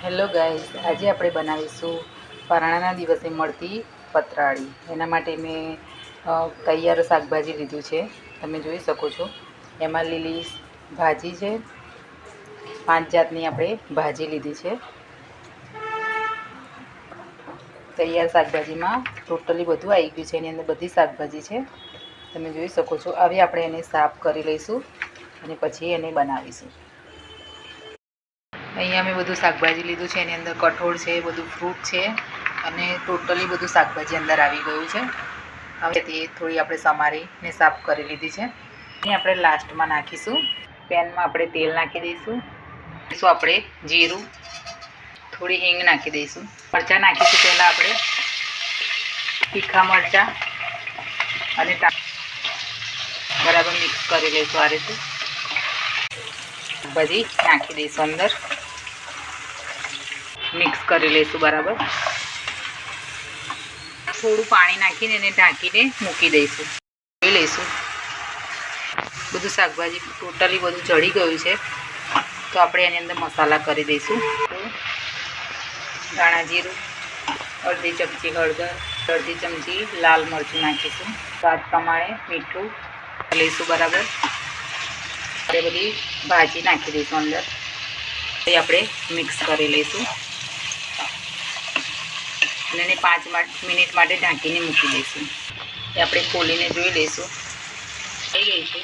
Hello guys, આજે આપણે બનાવીશું પરાણાના દિવસે મળતી પતરાળી. એના માટે મેં તૈયાર શાકભાજી લીધું છે. તમે જોઈ શકો છો. એમાં લીલી ભાજી છે, 5 જાતની આપણે ભાજી લીધી છે. તૈયાર શાકભાજીમાં ટોટલી બધું આવી ગયું છે. એની અંદર બધી શાકભાજી છે, તમે જોઈ શકો છો. હવે આપણે એને સાફ કરી લઈશું અને પછી એને બનાવીશું. અહીંયા મેં બધું શાકભાજી લીધું છે. એની અંદર કઠોળ છે, બધું ફ્રૂટ છે અને ટોટલી બધું શાકભાજી અંદર આવી ગયું છે. હવે તે થોડી આપણે સમારીને સાફ કરી લીધી છે. એ આપણે લાસ્ટમાં નાખીશું. પેનમાં આપણે તેલ નાખી દઈશું. આપણે જીરું, થોડી હિંગ નાખી દઈશું. મરચાં નાખીશું. પહેલાં આપણે તીખા મરચાં અને બરાબર મિક્સ કરી લઈશું. આ રીતે શાકભાજી નાખી દઈશું અંદર, મિક્સ કરી લઈશું બરાબર. થોડું પાણી નાખીને એને ઢાંકીને મૂકી દઈશું. જોઈ લઈશું બધું શાકભાજી ટોટલી બધું ચડી ગયું છે. તો આપણે એની અંદર મસાલા કરી દઈશું. ધાણા જીરું, અડધી ચમચી હળદર, અડધી ચમચી લાલ મરચું નાખીશું. સ્વાદ પ્રમાણે મીઠું લઈશું બરાબર. આપણે બધી ભાજી નાખી દઈશું અંદર. એ આપણે મિક્સ કરી લઈશું અને એને 5 મિનિટ માટે ઢાંકીને મૂકી દઈશું. એ આપણે ખોલીને જોઈ લઈશું. થઈ ગઈ છે.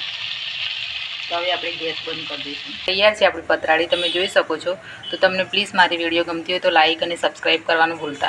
તો હવે આપણે ગેસ બંધ કરી દઈશું. તૈયાર છે આપણી પતરાળી, તમે જોઈ શકો છો. તો તમને પ્લીઝ મારી વિડીયો ગમતી હોય તો લાઈક અને સબસ્ક્રાઈબ કરવાનું ભૂલતા